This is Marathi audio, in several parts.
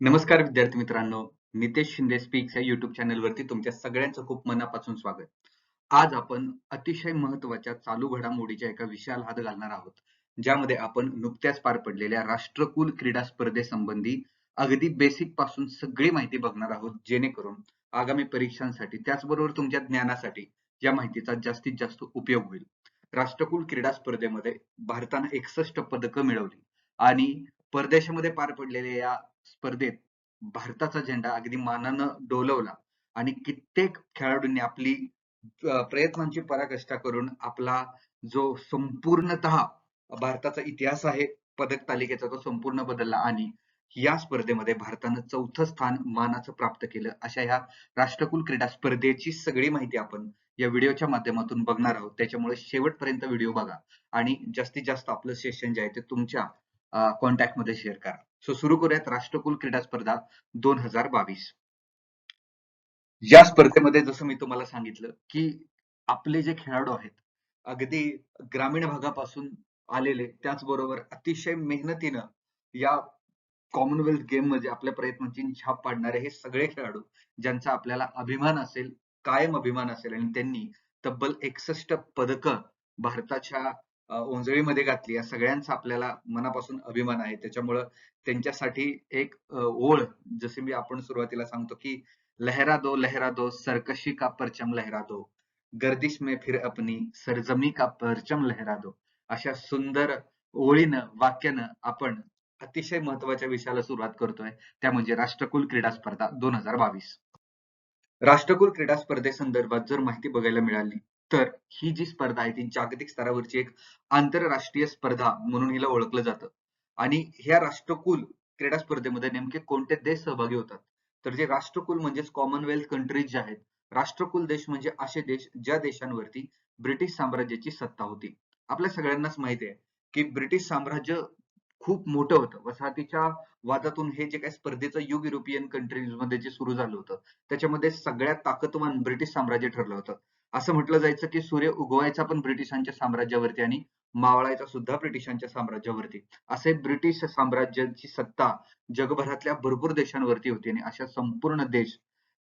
नमस्कार विद्यार्थी मित्रांनो, नितेश शिंदे स्पीक्स या युट्यूब चॅनलवरती तुमच्या सगळ्यांचं खूप मनापासून स्वागत. आज आपण अतिशय महत्त्वाच्या चालू घडामोडीच्या एका विषयाला हात घालणार आहोत, ज्यामध्ये आपण नुकत्याच पार पडलेल्या राष्ट्रकुल क्रीडा स्पर्धेसंबंधी अगदी बेसिक पासून सगळी माहिती बघणार आहोत, जेणेकरून आगामी परीक्षांसाठी त्याचबरोबर तुमच्या ज्ञानासाठी या माहितीचा जास्तीत जास्त उपयोग होईल. राष्ट्रकुल क्रीडा स्पर्धेमध्ये भारतानं 61 पदकं मिळवली आणि परदेशामध्ये पार पडलेल्या या स्पर्धेत भारताचा झेंडा अगदी मानानं डोलवला आणि कित्येक खेळाडूंनी आपली प्रयत्नांची पराकाष्ठा करून आपला जो संपूर्णतः भारताचा इतिहास आहे पदक तालिकेचा तो संपूर्ण बदलला आणि या स्पर्धेमध्ये भारतानं चौथं स्थान मानाचं प्राप्त केलं. अशा ह्या राष्ट्रकुल क्रीडा स्पर्धेची सगळी माहिती आपण या व्हिडिओच्या माध्यमातून बघणार आहोत. त्याच्यामुळे शेवटपर्यंत व्हिडिओ बघा आणि जास्तीत जास्त आपलं सेशन जे आहे ते तुमच्या कॉन्टॅक्ट मध्ये शेअर करा. सो सुरू करूयात राष्ट्रकुल क्रीडा स्पर्धा 2022. या स्पर्धेमध्ये जसं मी तुम्हाला सांगितलं की आपले जे खेळाडू आहेत अगदी ग्रामीण भागापासून आलेले, त्याचबरोबर अतिशय मेहनतीनं या कॉमनवेल्थ गेम मध्ये आपल्या प्रयत्नांची छाप पाडणारे हे सगळे खेळाडू, ज्यांचा आपल्याला अभिमान असेल, कायम अभिमान असेल आणि त्यांनी तब्बल 61 पदकं भारताच्या ओंजळीमध्ये घातली. या सगळ्यांचा आपल्याला मनापासून अभिमान आहे. त्याच्यामुळं त्यांच्यासाठी एक ओळ, जसे मी आपण सुरुवातीला सांगतो की लहरा दो सरकशी का परचम लहरा दो, गर्दिश में फिर अपनी सरजमी का परचम लहरा दो. अशा सुंदर ओळीनं, वाक्यानं आपण अतिशय महत्वाच्या विषयाला सुरुवात करतोय, त्या म्हणजे राष्ट्रकुल क्रीडा स्पर्धा 2022. राष्ट्रकुल क्रीडा स्पर्धेसंदर्भात जर माहिती बघायला मिळाली तर ही जी स्पर्धा आहे ती जागतिक स्तरावरची एक आंतरराष्ट्रीय स्पर्धा म्हणून हिला ओळखलं जातं. आणि ह्या राष्ट्रकुल क्रीडा स्पर्धेमध्ये नेमके कोणते देश सहभागी होतात, तर जे राष्ट्रकुल म्हणजेच कॉमनवेल्थ कंट्रीज जे आहेत, राष्ट्रकुल देश म्हणजे असे देश ज्या देशांवरती ब्रिटिश साम्राज्याची सत्ता होती. आपल्या सगळ्यांनाच माहिती आहे की ब्रिटिश साम्राज्य खूप मोठं होतं. वसाहतीच्या वादातून हे जे काही स्पर्धेचं युग युरोपियन कंट्रीज मध्ये जे सुरू झालं होतं, त्याच्यामध्ये सगळ्यात ताकदवान ब्रिटिश साम्राज्य ठरलं होतं. असं म्हटलं जायचं की सूर्य उगवायचा पण ब्रिटिशांच्या साम्राज्यावरती आणि मावळायचा सुद्धा ब्रिटिशांच्या साम्राज्यावरती. असे ब्रिटिश साम्राज्याची सत्ता जगभरातल्या भरपूर देशांवरती होती आणि अशा संपूर्ण देश,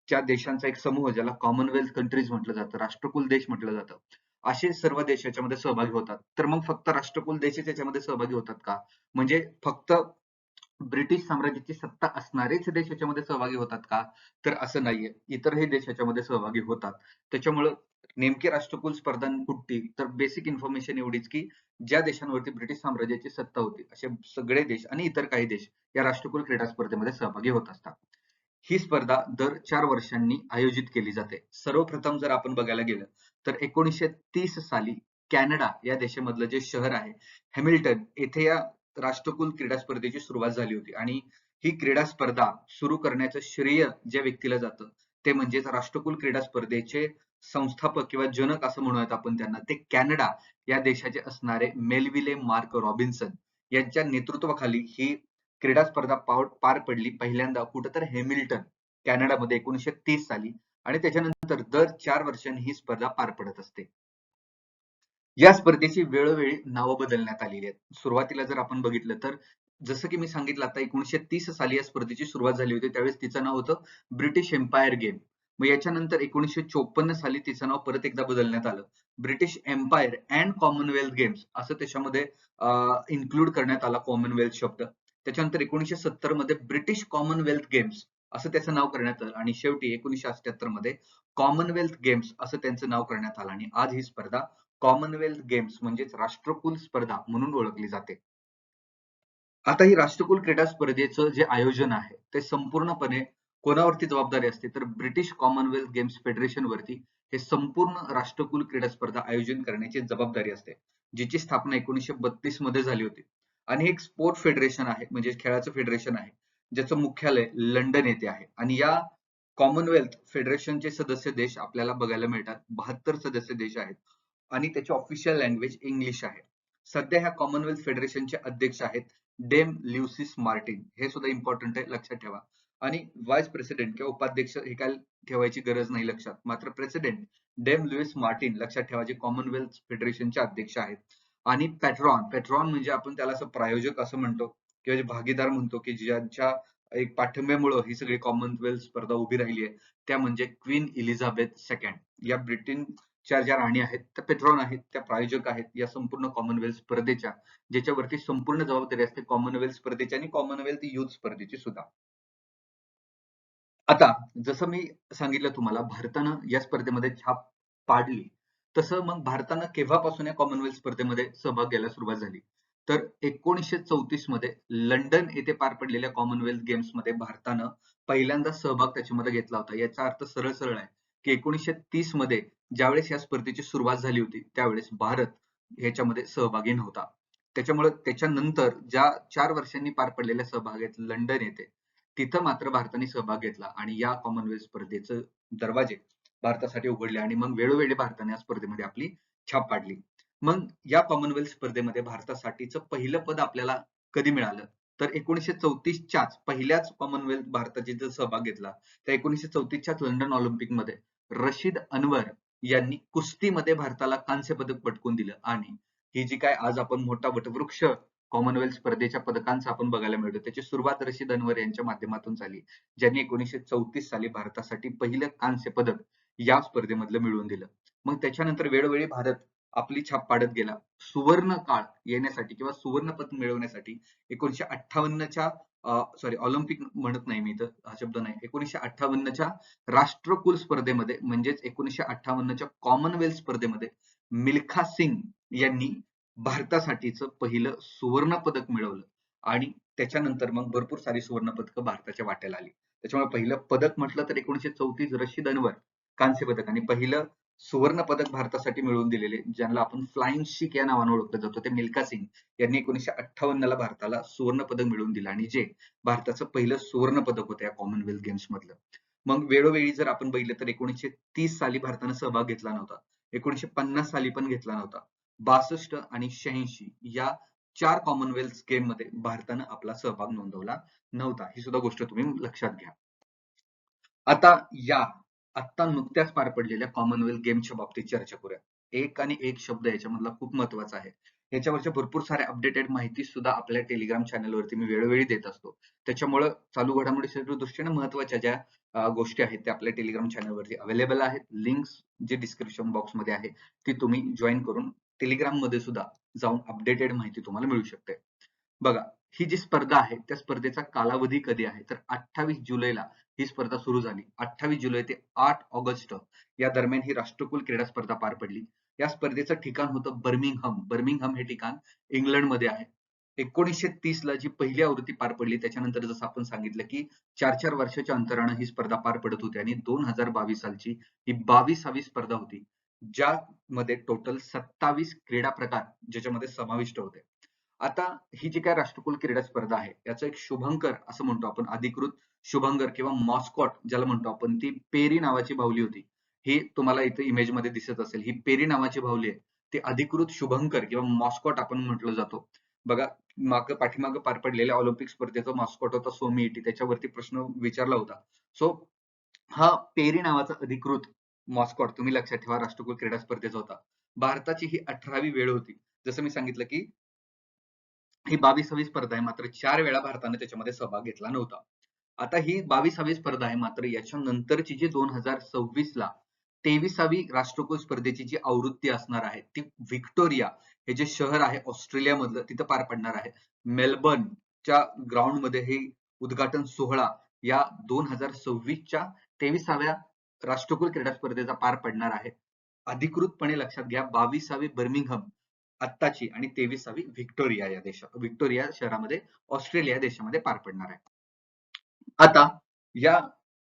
ज्या देशांचा एक समूह ज्याला कॉमनवेल्थ कंट्रीज म्हटलं जातं, राष्ट्रकुल देश म्हटलं जातं, असे सर्व देश याच्यामध्ये सहभागी होतात. तर मग फक्त राष्ट्रकुल देशच याच्यामध्ये सहभागी होतात का? म्हणजे फक्त ब्रिटिश साम्राज्याची सत्ता असणारेच देश याच्यामध्ये सहभागी होतात का? तर असं नाहीये. इतरही देश याच्यामध्ये सहभागी होतात. त्याच्यामुळं नेमकी राष्ट्रकुल स्पर्धा कुठली? तर बेसिक इन्फॉर्मेशन एवढीच की ज्या देशांवरती ब्रिटिश साम्राज्याची सत्ता होती, असे सगळे देश आणि इतर काही देश या राष्ट्रकुल क्रीडा स्पर्धेमध्ये सहभागी होत असतात. ही स्पर्धा दर 4 वर्षांनी आयोजित केली जाते. सर्वप्रथम जर आपण बघायला गेलं तर 1930 साली कॅनडा या देशामधलं जे शहर आहे हॅमिल्टन येथे या राष्ट्रकुल क्रीडा स्पर्धेची सुरुवात झाली होती आणि ही क्रीडा स्पर्धा सुरू करण्याचं श्रेय ज्या व्यक्तीला जातं ते म्हणजेच राष्ट्रकुल क्रीडा स्पर्धेचे संस्थापक किंवा जनक असं म्हणूयात आपण त्यांना, ते कॅनडा या देशाचे असणारे मेलविले मार्क रॉबिन्सन यांच्या नेतृत्वाखाली ही क्रीडा स्पर्धा पार पडली पहिल्यांदा कुठं तर हॅमिल्टन कॅनडामध्ये 1930 साली आणि त्याच्यानंतर दर 4 वर्षांनी ही स्पर्धा पार पडत असते. या स्पर्धेची वेळोवेळी नावं बदलण्यात आलेली आहेत. सुरुवातीला जर आपण बघितलं तर जसं की मी सांगितलं आता 1930 साली या स्पर्धेची सुरुवात झाली होती. त्यावेळेस तिचं नाव होतं ब्रिटिश एम्पायर गेम. मग याच्यानंतर 1954 साली तिचं नाव परत एकदा बदलण्यात आलं. British empire and commonwealth games असं त्याच्यामध्ये इन्क्लूड करण्यात आला कॉमनवेल्थ शब्द. त्याच्यानंतर 1970 मध्ये ब्रिटिश कॉमनवेल्थ गेम्स असं त्याचं नाव करण्यात आलं आणि शेवटी 1978 मध्ये कॉमनवेल्थ गेम्स असं त्यांचं नाव करण्यात आलं आणि आज ही स्पर्धा कॉमनवेल्थ गेम्स म्हणजेच राष्ट्रकुल स्पर्धा म्हणून ओळखली जाते. आता ही राष्ट्रकुल क्रीडा स्पर्धेचं जे आयोजन आहे ते संपूर्णपणे कोणावरती जबाबदारी असते, तर ब्रिटिश कॉमनवेल्थ गेम्स फेडरेशन वरती हे संपूर्ण राष्ट्रकुल क्रीडा स्पर्धा आयोजन करण्याची जबाबदारी असते, जिची स्थापना 1932 मध्ये झाली होती. आणि एक स्पोर्ट फेडरेशन आहे म्हणजे खेळाचं फेडरेशन आहे, ज्याचं मुख्यालय लंडन येथे आहे. आणि या कॉमनवेल्थ फेडरेशनचे सदस्य देश आपल्याला बघायला मिळतात. 72 सदस्य देश आहेत आणि त्याची ऑफिशियल लँग्वेज इंग्लिश आहे. सध्या ह्या कॉमनवेल्थ फेडरेशनचे अध्यक्ष आहेत डेम ल्युसिस मार्टिन. हे सुद्धा इम्पॉर्टंट आहे, लक्षात ठेवा. आणि व्हाईस प्रेसिडेंट किंवा उपाध्यक्ष हे काय ठेवायची गरज नाही लक्षात. मात्र प्रेसिडेंट डेम लुईस मार्टिन लक्षात ठेवा, जे कॉमनवेल्थ फेडरेशनचे अध्यक्ष आहेत. आणि पॅट्रॉन, पॅट्रॉन म्हणजे आपण त्याला असं प्रायोजक असं म्हणतो किंवा जे भागीदार म्हणतो की ज्यांच्या एक पाठिंब्यामुळं ही सगळी कॉमनवेल्थ स्पर्धा उभी राहिली आहे, त्या म्हणजे क्वीन इलिझाबेथ सेकंड. या ब्रिटनच्या ज्या राणी आहेत, त्या पेट्रॉन आहेत, त्या प्रायोजक आहेत या संपूर्ण कॉमनवेल्थ स्पर्धेच्या, ज्याच्यावरती संपूर्ण जबाबदारी असते कॉमनवेल्थ स्पर्धेची आणि कॉमनवेल्थ युथ स्पर्धेची सुद्धा. आता जसं मी सांगितलं तुम्हाला भारतानं या स्पर्धेमध्ये छाप पाडली, तसं मग भारतानं केव्हापासून या कॉमनवेल्थ स्पर्धेमध्ये सहभाग घ्यायला सुरुवात झाली? तर 1934 मध्ये लंडन येथे पार पडलेल्या कॉमनवेल्थ गेम्स मध्ये भारतानं पहिल्यांदा सहभाग त्याच्यामध्ये घेतला होता. याचा अर्थ सरळ सरळ आहे की 1930 मध्ये ज्यावेळेस या स्पर्धेची सुरुवात झाली होती, त्यावेळेस भारत ह्याच्यामध्ये सहभागी नव्हता. त्याच्यामुळे त्याच्यानंतर ज्या 4 वर्षांनी पार पडलेल्या सहभाग आहेत लंडन येथे, तिथं मात्र भारताने सहभाग घेतला आणि या कॉमनवेल्थ स्पर्धेचे दरवाजे भारतासाठी उघडले आणि मग वेळोवेळी भारताने या स्पर्धेमध्ये आपली छाप पाडली. मग या कॉमनवेल्थ स्पर्धेमध्ये भारतासाठीचं पहिलं पद आपल्याला कधी मिळालं? तर 1934च्याच पहिल्याच कॉमनवेल्थ भारताने जो सहभाग घेतला, त्या 1934च्याच लंडन ऑलिम्पिकमध्ये रशीद अनवर यांनी कुस्तीमध्ये भारताला कांस्य पदक पटकवून दिलं आणि ही जी काय आज आपण मोठा वटवृक्ष कॉमनवेल्थ स्पर्धेच्या पदकांचा आपण बघायला मिळतो, त्याची सुरुवात रशीद अनवर यांच्या माध्यमातून झाली, ज्यांनी 1934 साली भारतासाठी पहिलं कांस्य पदक या स्पर्धेमधलं मिळवून दिलं. मग त्याच्यानंतर वेळोवेळी भारत आपली छाप पाडत गेला. सुवर्ण काळ येण्यासाठी किंवा सुवर्ण पदक मिळवण्यासाठी 1958च्या सॉरी ऑलिम्पिक म्हणत नाही मी इथं, हा शब्द नाही. 1958च्या राष्ट्रकुल स्पर्धेमध्ये म्हणजेच 1958च्या कॉमनवेल्थ स्पर्धेमध्ये मिल्खा सिंग यांनी भारतासाठीचं पहिलं सुवर्ण पदक मिळवलं आणि त्याच्यानंतर मग भरपूर सारी सुवर्ण पदकं भारताच्या वाट्याला आली. त्याच्यामुळे पहिलं पदक म्हटलं तर 1934 रशीद अनवर कांस्य पदक आणि पहिलं सुवर्ण पदक भारतासाठी मिळवून दिलेले, ज्यांना आपण फ्लाइंग शिख या नावाने ओळखलं जातो, ते मिल्खा सिंग यांनी 1958ला भारताला सुवर्ण पदक मिळवून दिलं आणि जे भारताचं पहिलं सुवर्ण पदक होतं या कॉमनवेल्थ गेम्स मधलं. मग वेळोवेळी जर आपण बघितलं तर 1930 साली भारतानं सहभाग घेतला नव्हता, 1950 साली पण घेतला नव्हता, 62 आणि 86 या 4 कॉमनवेल्थ गेम मध्ये भारतानं आपला सहभाग नोंदवला नव्हता. ही सुद्धा गोष्ट तुम्ही लक्षात घ्या. आता या आता नुकत्याच पार पडलेल्या कॉमनवेल्थ गेमच्या बाबतीत चर्चा करूया. एक आणि एक शब्द याच्यामधला खूप महत्वाचा आहे. याच्यावरच्या भरपूर साऱ्या अपडेटेड माहिती सुद्धा आपल्या टेलिग्राम चॅनलवरती मी वेळोवेळी देत असतो. त्याच्यामुळं चालू घडामोडीच्या दृष्टीने महत्वाच्या ज्या गोष्टी आहेत त्या आपल्या टेलिग्राम चॅनलवरती अवेलेबल आहेत. लिंक्स जे डिस्क्रिप्शन बॉक्स मध्ये आहे ती तुम्ही जॉईन करून टेलिग्राम मध्ये सुद्धा जाऊन अपडेटेड माहिती तुम्हाला मिळू शकते. बघा, ही जी स्पर्धा आहे त्या स्पर्धेचा कालावधी कधी आहे तर 28 जुलैला ही स्पर्धा सुरू झाली. 28 जुलै ते 8 ऑगस्ट या दरम्यान ही राष्ट्रकुल क्रीडा स्पर्धा पार पडली. या स्पर्धेचं ठिकाण होतं बर्मिंगहम. बर्मिंगहम हे ठिकाण इंग्लंडमध्ये आहे. 1930 ला जी पहिली आवृत्ती पार पडली त्याच्यानंतर जसं आपण सांगितलं की 4-4 वर्षाच्या अंतरानं ही स्पर्धा पार पडत होती आणि 2022 सालची ही 22वी स्पर्धा होती, ज्यामध्ये टोटल 27 क्रीडा प्रकार ज्याच्यामध्ये समाविष्ट होते. आता ही जी काय राष्ट्रकुल क्रीडा स्पर्धा आहे याचं एक शुभंकर असं म्हणतो आपण, अधिकृत शुभंकर किंवा मॉस्कॉट ज्याला म्हणतो आपण, ती पेरी नावाची बाहुली होती. ही तुम्हाला इथे इमेज मध्ये दिसत असेल, ही पेरी नावाची बाहुली आहे. ती अधिकृत शुभंकर किंवा मॉस्कॉट आपण म्हटलं जातो. बघा, पाठीमागं पार पडलेल्या ऑलिम्पिक स्पर्धेचा मॉस्कॉट होता सोमी इटी, त्याच्यावरती प्रश्न विचारला होता. सो हा पेरी नावाचा अधिकृत मॉस्कॉट तुम्ही लक्षात ठेवा राष्ट्रकुल क्रीडा स्पर्धेचा होता. भारताची ही 18वी वेळ होती. जसं मी सांगितलं की ही 22वी स्पर्धा आहे, मात्र 4 वेळा भारताने त्याच्यामध्ये सहभाग घेतला नव्हता. आता ही 22वी स्पर्धा आहे, मात्र याच्यानंतरची जी 2026 ला 23वी राष्ट्रकुल स्पर्धेची जी आवृत्ती असणार आहे ती व्हिक्टोरिया हे जे शहर आहे ऑस्ट्रेलिया मधलं तिथं पार पडणार आहे. मेलबर्नच्या ग्राउंड मध्ये हे उद्घाटन सोहळा या 2026च्या 23व्या राष्ट्रकुल क्रीडा स्पर्धेचा पार पडणार आहे. अधिकृतपणे लक्षात घ्या, 22वी बर्मिंगहम आत्ताची आणि 23वी व्हिक्टोरिया या व्हिक्टोरिया शहरामध्ये ऑस्ट्रेलिया देशामध्ये पार पडणार आहे. आता या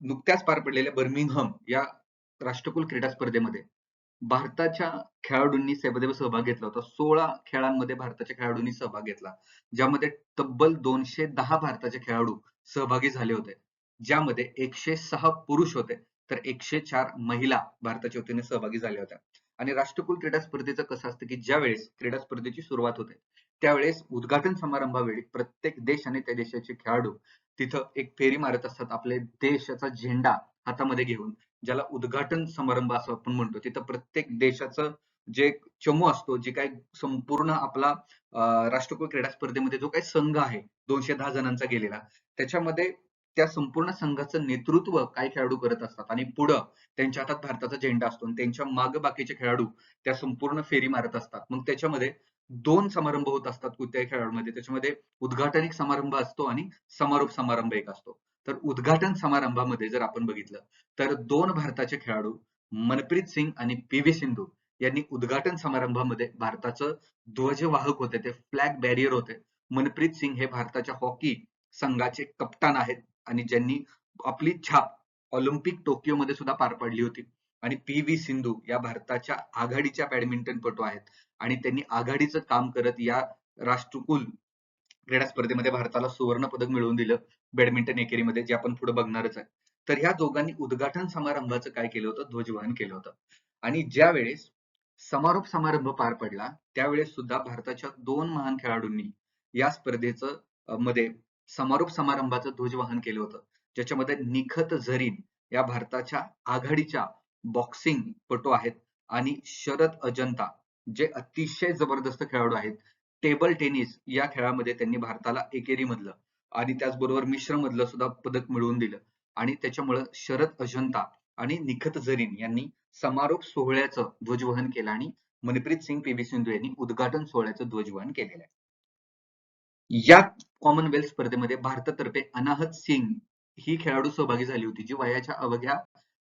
नुकत्याच पार पडलेल्या बर्मिंगहम या राष्ट्रकुल क्रीडा स्पर्धेमध्ये भारताच्या खेळाडूंनी सहभाग घेतला होता. 16 खेळांमध्ये भारताच्या खेळाडूंनी सहभाग घेतला, ज्यामध्ये तब्बल 210 भारताचे खेळाडू सहभागी झाले होते, ज्यामध्ये 106 पुरुष होते तर 104 महिला भारताच्या वतीने सहभागी झाल्या होत्या. आणि राष्ट्रकुल क्रीडा स्पर्धेचं कसं असतं की ज्या वेळेस क्रीडा स्पर्धेची सुरुवात होते त्यावेळेस उद्घाटन समारंभावेळी प्रत्येक देश आणि त्या देशाचे खेळाडू तिथं एक फेरी मारत असतात, आपले देशाचा झेंडा हातामध्ये घेऊन, ज्याला उद्घाटन समारंभ असं आपण म्हणतो. तिथं प्रत्येक देशाचं जे चमू असतो, जे काही संपूर्ण आपला राष्ट्रकुल क्रीडा स्पर्धेमध्ये जो काही संघ आहे 210 जणांचा गेलेला, त्याच्यामध्ये त्या संपूर्ण संघाचं नेतृत्व काही खेळाडू करत असतात आणि पुढं त्यांच्या हातात भारताचा झेंडा असतो आणि त्यांच्या मागे बाकीचे खेळाडू त्या संपूर्ण फेरी मारत असतात. मग त्याच्यामध्ये 2 समारंभ होत असतात कोणत्याही खेळाडूमध्ये. त्याच्यामध्ये उद्घाटनिक समारंभ असतो आणि समारोप समारंभ एक असतो. तर उद्घाटन समारंभामध्ये जर आपण बघितलं तर 2 भारताचे खेळाडू मनप्रीत सिंग आणि पी.व्ही. सिंधू यांनी उद्घाटन समारंभामध्ये भारताचं ध्वजवाहक होते, ते फ्लॅग बॅरियर होते. मनप्रीत सिंग हे भारताच्या हॉकी संघाचे कप्तान आहेत आणि ज्यांनी आपली छाप ऑलिम्पिक टोकियोमध्ये सुद्धा पार पाडली होती. आणि पी.व्ही. सिंधू या भारताच्या आघाडीच्या बॅडमिंटनपटू आहेत आणि त्यांनी आघाडीचं काम करत या राष्ट्रकुल क्रीडा स्पर्धेमध्ये भारताला सुवर्ण पदक मिळवून दिलं बॅडमिंटन एकेरीमध्ये, जे आपण पुढे बघणारच आहे. तर ह्या दोघांनी उद्घाटन समारंभाचं काय केलं होतं, ध्वजवहन केलं होतं. आणि ज्या वेळेस समारोप समारंभ पार पडला त्यावेळेस सुद्धा भारताच्या 2 महान खेळाडूंनी या स्पर्धेचं मध्ये समारोप समारंभाचं ध्वजवहन केलं होतं, ज्याच्यामध्ये निखत झरीन या भारताच्या आघाडीच्या बॉक्सिंग पटू आहेत आणि शरद अजंता जे अतिशय जबरदस्त खेळाडू आहेत. टेबल टेनिस या खेळामध्ये त्यांनी भारताला एकेरी मधलं आणि त्याचबरोबर मिश्र मधलं सुद्धा पदक मिळवून दिलं आणि त्याच्यामुळं शरद अजंता आणि निखत झरीन यांनी समारोप सोहळ्याचं ध्वजवहन केलं आणि मनप्रीत सिंग पी.व्ही. सिंधू यांनी उद्घाटन सोहळ्याचं ध्वजवहन केलेलं आहे. या कॉमनवेल्थ स्पर्धेमध्ये भारतातर्फे अनाहत सिंग ही खेळाडू सहभागी झाली होती, जी वयाच्या अवघ्या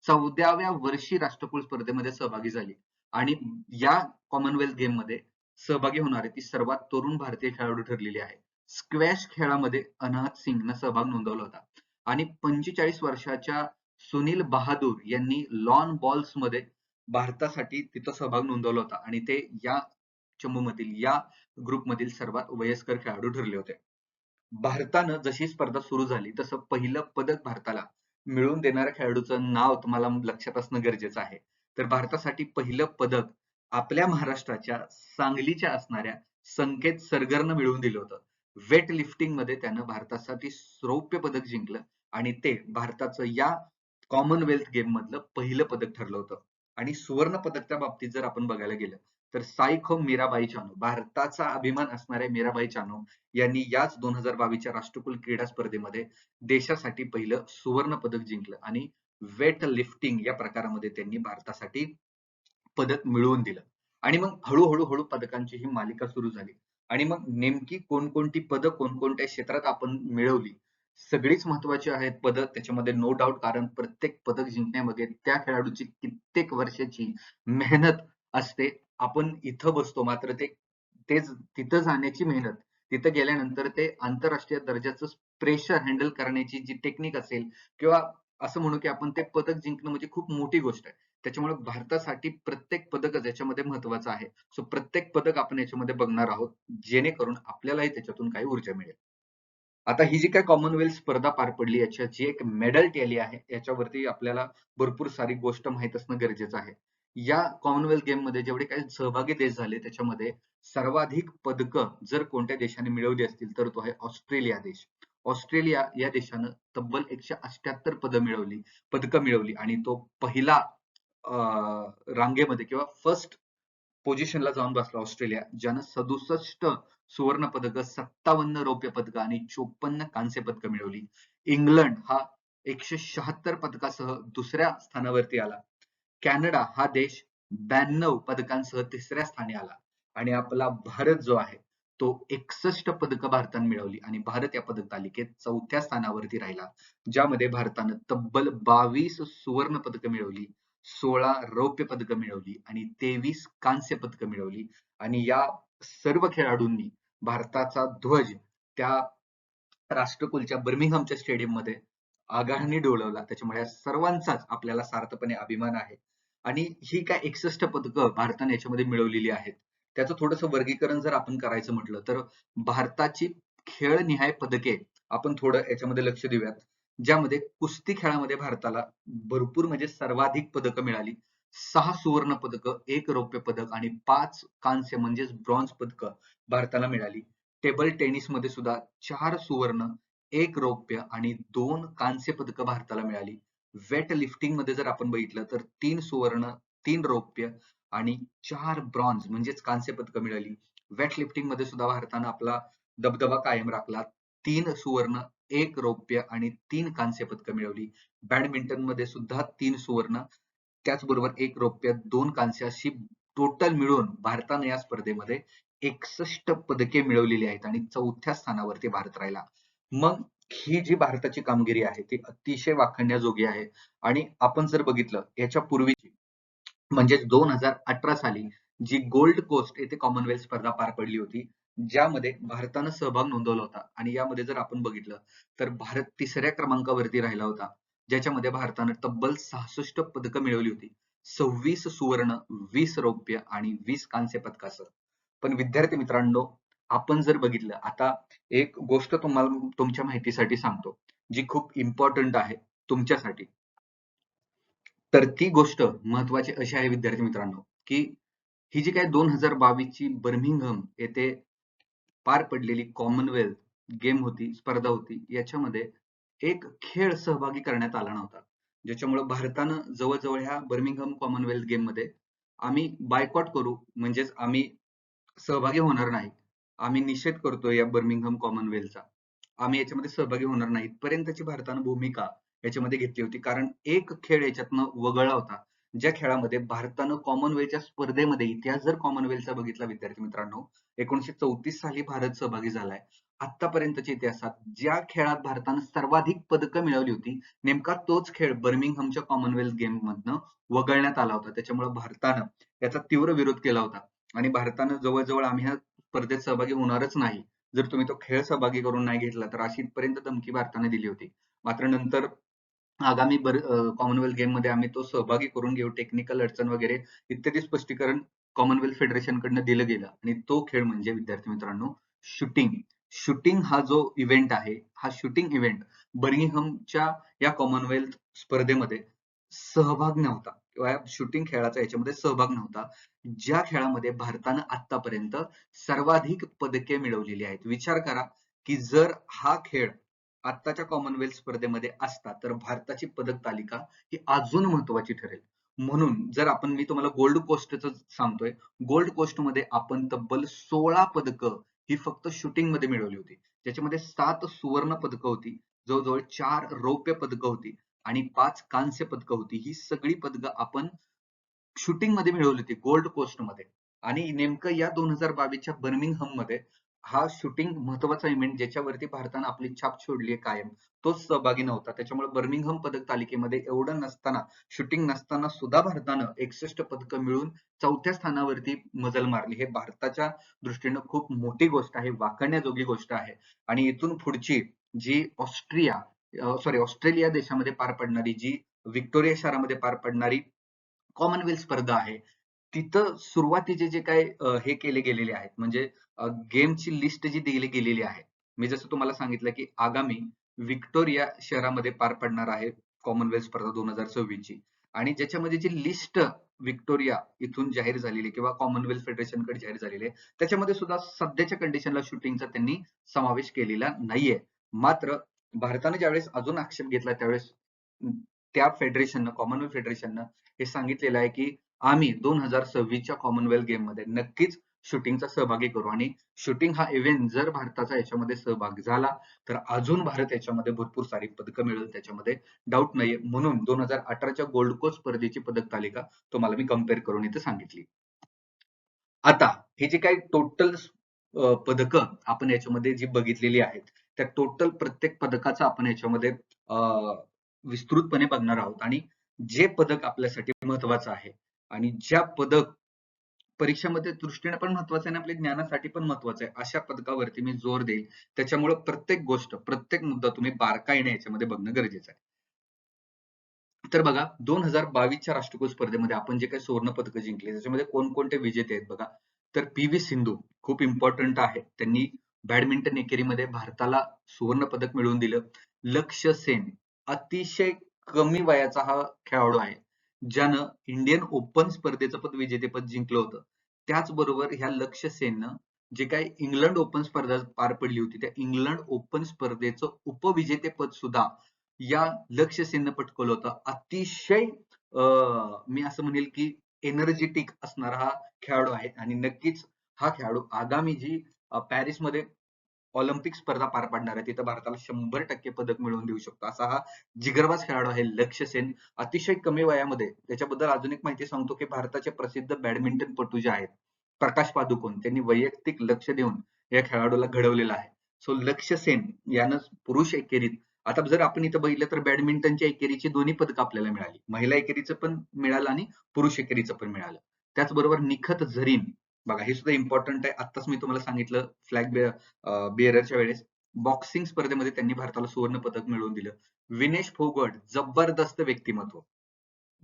14व्या वर्षी राष्ट्रकुल स्पर्धेमध्ये सहभागी झाली आणि या कॉमनवेल्थ गेम मध्ये सहभागी होणारी ती सर्वात तरुण भारतीय खेळाडू ठरलेली आहे. स्क्वॅश खेळामध्ये अनाहत सिंगनं सहभाग नोंदवला होता आणि 45 वर्षाच्या सुनील बहादूर यांनी लॉन बॉल्स मध्ये भारतासाठी तिथं सहभाग नोंदवला होता आणि ते या चमूमधील या ग्रुपमधील सर्वात वयस्कर खेळाडू ठरले होते. भारतानं जशी स्पर्धा सुरू झाली तसं पहिलं पदक भारताला मिळवून देणाऱ्या खेळाडूचं नाव तुम्हाला लक्षात असणं गरजेचं आहे. तर भारतासाठी पहिलं पदक आपल्या महाराष्ट्राच्या सांगलीच्या असणाऱ्या संकेत सरगरनं मिळवून दिलं होतं. वेट लिफ्टिंग मध्ये त्यानं भारतासाठी रौप्य पदक जिंकलं आणि ते भारताचं या कॉमनवेल्थ गेम मधलं पहिलं पदक ठरलं होतं. आणि सुवर्ण पदकच्या बाबतीत जर आपण बघायला गेलं तर साईखोम मीराबाई चानू, भारताचा अभिमान असणाऱ्या मीराबाई चानू यांनी याच 2022च्या राष्ट्रकुल क्रीडा स्पर्धेमध्ये देशासाठी पहिलं सुवर्ण पदक जिंकलं आणि वेट लिफ्टिंग या प्रकारामध्ये त्यांनी भारतासाठी पदक मिळवून दिलं. आणि मग हळूहळू पदकांची ही मालिका सुरू झाली आणि मग नेमकी कोणकोणती पदक कोणकोणत्या क्षेत्रात आपण मिळवली, सगळीच महत्वाची आहेत पदक त्याच्यामध्ये नो डाऊट, कारण प्रत्येक पदक जिंकण्यामध्ये त्या खेळाडूची कित्येक वर्षाची मेहनत असते. आपण इथं बसतो मात्र तेच तिथं जाण्याची मेहनत, तिथं गेल्यानंतर ते आंतरराष्ट्रीय दर्जाचं प्रेशर हँडल करण्याची जी टेक्निक असेल किंवा असं म्हणू की आपण ते पदक जिंकणं म्हणजे खूप मोठी गोष्ट आहे. त्याच्यामुळे भारतासाठी प्रत्येक पदकच याच्यामध्ये महत्वाचं आहे. सो प्रत्येक पदक आपण याच्यामध्ये बघणार आहोत, जेणेकरून आपल्यालाही त्याच्यातून काही ऊर्जा मिळेल. आता ही जी काही कॉमनवेल्थ स्पर्धा पार पडली याची एक मेडल टॅली आहे, याच्यावरती आपल्याला भरपूर सारी गोष्ट माहित असणं गरजेचं आहे. या कॉमनवेल्थ गेम मध्ये जेवढे काही सहभागी देश झाले त्याच्यामध्ये सर्वाधिक पदकं जर कोणत्या देशाने मिळवली असतील तर तो आहे ऑस्ट्रेलिया देश. ऑस्ट्रेलिया या देशानं तब्बल 178 पदकं मिळवली आणि तो पहिला रांगेमध्ये किंवा फर्स्ट पोझिशनला जाऊन बसला ऑस्ट्रेलिया, ज्यानं 67 सुवर्ण पदक, 57 रौप्य पदक आणि 54 कांस्य पदक मिळवली. इंग्लंड हा 176 पदकासह दुसऱ्या स्थानावरती आला. कॅनडा हा देश 92 पदकांसह तिसऱ्या स्थानी आला आणि आपला भारत जो आहे तो 61 पदकं भारताने मिळवली आणि भारत या पदक तालिकेत चौथ्या स्थानावरती राहिला, ज्यामध्ये भारतानं तब्बल 22 सुवर्ण पदकं मिळवली, 16 रौप्य पदकं मिळवली आणि 23 कांस्य पदकं मिळवली. आणि या सर्व खेळाडूंनी भारताचा ध्वज त्या राष्ट्रकुलच्या बर्मिंगहमच्या स्टेडियम मध्ये आगळ्याने डोलवला. त्याच्यामुळे या सर्वांचाच आपल्याला सार्थपणे अभिमान आहे. आणि ही काय 61 पदकं भारताने याच्यामध्ये मिळवलेली आहेत. त्याचं थोडंसं वर्गीकरण जर आपण करायचं म्हटलं तर भारताची खेळनिहाय पदके आपण थोडं याच्यामध्ये लक्ष देऊयात, ज्यामध्ये कुस्ती खेळामध्ये भारताला भरपूर म्हणजे सर्वाधिक पदकं मिळाली. 6 सुवर्ण पदकं, 1 रौप्य पदक आणि 5 कांस्य म्हणजेच ब्रॉन्झ पदकं भारताला मिळाली. टेबल टेनिस मध्ये सुद्धा 4 सुवर्ण, 1 रौप्य आणि 2 कांस्य पदकं भारताला मिळाली. वेट लिफ्टिंग मध्ये जर आपण बघितलं तर 3 सुवर्ण, 3 रौप्य आणि 4 ब्रॉन्झ म्हणजेच कांस्य पदकं मिळाली. वेट लिफ्टिंग मध्ये सुद्धा भारतानं आपला दबदबा कायम राखला. 3 सुवर्ण, 1 रौप्य आणि 3 कांस्य पदकं मिळवली. बॅडमिंटन मध्ये सुद्धा 3 सुवर्ण, त्याचबरोबर 1 रौप्य, 2 कांस्य अशी टोटल मिळून भारताने या स्पर्धेमध्ये 61 पदके मिळवलेली आहेत आणि 4थ्या स्थानावरती भारत राहिला. मग ही जी भारताची कामगिरी आहे ती अतिशय वाखाणण्याजोगी आहे. आणि आपण जर बघितलं याच्या पूर्वीची म्हणजेच 2018 साली जी गोल्ड कोस्ट येथे कॉमनवेल्थ स्पर्धा पार पडली होती, ज्यामध्ये भारतानं सहभाग नोंदवला होता आणि यामध्ये जर आपण बघितलं तर भारत 3ऱ्या क्रमांकावरती राहिला होता, ज्याच्यामध्ये भारतानं तब्बल 66 पदकं मिळवली होती. 26 सुवर्ण, 20 रौप्य आणि 20 कांस्य पदकासह. पण विद्यार्थी मित्रांनो, आपण जर बघितलं, आता एक गोष्ट तुम्हाला तुमच्या माहितीसाठी सांगतो, जी खूप इम्पॉर्टंट आहे तुमच्यासाठी. तर ती गोष्ट महत्वाची अशी आहे विद्यार्थी मित्रांनो, की ही जी काही 2022 ची बर्मिंगहम येथे पार पडलेली कॉमनवेल्थ गेम होती, स्पर्धा होती, याच्यामध्ये एक खेळ सहभागी करण्यात आला नव्हता. ज्याच्यामुळे भारतानं जवळजवळ ह्या बर्मिंगहम कॉमनवेल्थ गेम मध्ये आम्ही बायकॉट करू, म्हणजेच आम्ही सहभागी होणार नाही. आम्ही निषेध करतोय या बर्मिंगहम कॉमनवेल्थचा. आम्ही याच्यामध्ये सहभागी होणार नाही इथपर्यंतची भारतानं भूमिका याच्यामध्ये घेतली होती. कारण एक खेळ याच्यातनं वगळला होता. ज्या खेळामध्ये भारतानं कॉमनवेल्थच्या स्पर्धेमध्ये इतिहास जर कॉमनवेल्थचा बघितला विद्यार्थी मित्रांनो, 1934 साली भारत सहभागी झालाय. आतापर्यंतच्या इतिहासात ज्या खेळात भारतानं सर्वाधिक पदकं मिळवली होती, नेमका तोच खेळ बर्मिंगहमच्या कॉमनवेल्थ गेम मधनं वगळण्यात आला होता. त्याच्यामुळे भारतानं याचा तीव्र विरोध केला होता आणि भारतानं जवळजवळ आम्ही ह्या स्पर्धेत सहभागी होणारच नाही, जर तुम्ही तो खेळ सहभागी करून नाही घेतला तर, अशी इथपर्यंत धमकी भारताने दिली होती. मात्र नंतर आगामी कॉमनवेल्थ गेम मध्ये आम्ही तो सहभागी करून घेऊ, टेक्निकल अडचण वगैरे इत्यादी स्पष्टीकरण कॉमनवेल्थ फेडरेशन कडनं दिलं गेलं आणि तो खेळ म्हणजे विद्यार्थी मित्रांनो शूटिंग. शूटिंग हा जो इव्हेंट आहे, हा शूटिंग इव्हेंट बर्मिंगहमच्या या कॉमनवेल्थ स्पर्धेमध्ये सहभाग नव्हता किंवा शूटिंग खेळाचा याच्यामध्ये सहभाग नव्हता, ज्या खेळामध्ये भारतानं आतापर्यंत सर्वाधिक पदके मिळवलेली आहेत. विचार करा की जर हा खेळ आत्ताच्या कॉमनवेल्थ स्पर्धेमध्ये असता तर भारताची पदक तालिका ही अजून महत्वाची ठरेल. म्हणून जर मी तुम्हाला गोल्ड कोस्टच सांगतोय, गोल्ड कोस्ट मध्ये आपण तब्बल 16 पदकं ही फक्त शूटिंग मध्ये मिळवली होती. ज्याच्यामध्ये 7 सुवर्ण पदकं होती, जवळजवळ 4 रौप्य पदकं होती आणि 5 कांस्य पदकं होती. ही सगळी पदकं आपण शूटिंग मध्ये मिळवली होती गोल्ड कोस्ट मध्ये. आणि नेमकं या 2022च्या बर्मिंगहम मध्ये हा शूटिंग महत्वाचा इव्हेंट ज्याच्यावरती भारतानं आपली छाप सोडली कायम, तोच सहभागी नव्हता. त्याच्यामुळे बर्मिंगहम पदक तालिकेमध्ये एवढं नसताना, शूटिंग नसताना सुद्धा भारतानं 61 पदकं मिळवून 4थ्या स्थानावरती मजल मारली. हे भारताच्या दृष्टीनं खूप मोठी गोष्ट आहे, वाखाणण्याजोगी गोष्ट आहे. आणि इथून पुढची जी ऑस्ट्रेलिया देशामध्ये पार पडणारी, जी व्हिक्टोरिया शहरामध्ये पार पडणारी कॉमनवेल्थ स्पर्धा आहे, तिथं सुरुवातीचे जे काही हे केले गेलेले आहेत, म्हणजे गेमची लिस्ट जी दिली गेलेली आहे, मी जसं तुम्हाला सांगितलं की आगामी व्हिक्टोरिया शहरामध्ये पार पडणार आहे कॉमनवेल्थ स्पर्धा 2026 ची. आणि ज्याच्यामध्ये जी लिस्ट व्हिक्टोरिया इथून जाहीर झालेली किंवा कॉमनवेल्थ फेडरेशन कडे जाहीर झालेली आहे, त्याच्यामध्ये सुद्धा सध्याच्या कंडिशनला शूटिंगचा त्यांनी समावेश केलेला नाहीये. मात्र भारताने ज्यावेळेस अजून आक्षेप घेतला त्यावेळेस त्या फेडरेशननं, कॉमनवेल्थ फेडरेशननं हे सांगितलेलं आहे की आम्ही 2026च्या कॉमनवेल्थ गेम मध्ये नक्कीच शूटिंगचा सहभागी करू. आणि शूटिंग हा इव्हेंट जर भारताचा याच्यामध्ये सहभाग झाला तर अजून भारत याच्यामध्ये भरपूर सारी पदकं मिळेल, त्याच्यामध्ये डाऊट नाहीये. म्हणून 2018च्या गोल्ड कोस्ट स्पर्धेची पदक तालिका तुम्हाला मी कम्पेअर करून इथे सांगितली. आता हे जे काही टोटल पदकं आपण याच्यामध्ये जी बघितलेली आहेत, त्या टोटल प्रत्येक पदकाचा आपण याच्यामध्ये विस्तृतपणे बघणार आहोत. आणि जे पदक आपल्यासाठी महत्वाचं आहे आणि ज्या पदक परीक्षेमध्ये दृष्टीने पण महत्वाचं आहे आणि आपल्या ज्ञानासाठी पण महत्वाचं आहे, अशा पदकावरती मी जोर देईल. त्याच्यामुळे प्रत्येक गोष्ट, प्रत्येक मुद्दा तुम्ही बारकाईने याच्यामध्ये बघणं गरजेचं आहे. तर बघा, 2022च्या राष्ट्रकुल स्पर्धेमध्ये आपण जे काही सुवर्ण पदकं जिंकली, त्याच्यामध्ये कोणकोणते विजेते आहेत बघा. तर पी.व्ही. सिंधू खूप इम्पॉर्टंट आहे. त्यांनी बॅडमिंटन एकेरीमध्ये भारताला सुवर्ण पदक मिळवून दिलं. लक्ष्य सेन अतिशय कमी वयाचा हा खेळाडू आहे, ज्यानं इंडियन ओपन स्पर्धेचं विजेतेपद जिंकलं होतं. त्याचबरोबर ह्या लक्ष्य सेननं जे काही इंग्लंड ओपन स्पर्धा पार पडली होती, त्या इंग्लंड ओपन स्पर्धेचं उपविजेतेपद सुद्धा या लक्ष्य सेननं पटकवलं होतं. अतिशय मी असं म्हणेल की एनर्जेटिक असणारा हा खेळाडू आहे आणि नक्कीच हा खेळाडू आगामी जी पॅरिसमध्ये ऑलिम्पिक स्पर्धा पार पाडणार आहे तिथं भारताला 100% पदक मिळवून देऊ शकतो असा हा जिगरबाज खेळाडू आहे लक्ष्य सेन. अतिशय कमी वयामध्ये त्याच्याबद्दल अजून एक माहिती सांगतो की भारताचे प्रसिद्ध बॅडमिंटनपटू जे आहेत प्रकाश पादुकोण त्यांनी वैयक्तिक लक्ष देऊन या खेळाडूला घडवलेलं आहे. सो लक्ष्य सेन यानं पुरुष एकेरीत, आता जर आपण इथं बघितलं तर बॅडमिंटनच्या एकेरीची दोन्ही पदक आपल्याला मिळाली, महिला एकेरीचं पण मिळालं आणि पुरुष एकेरीचं पण मिळालं. त्याचबरोबर निखत झरीन बघा हे सुद्धा इम्पॉर्टंट आहे. आत्ताच मी तुम्हाला सांगितलं फ्लॅग बिअररच्या वेळेस बॉक्सिंग स्पर्धेमध्ये त्यांनी भारताला सुवर्ण पदक मिळवून दिलं. विनेश फोगट जबरदस्त व्यक्तिमत्व,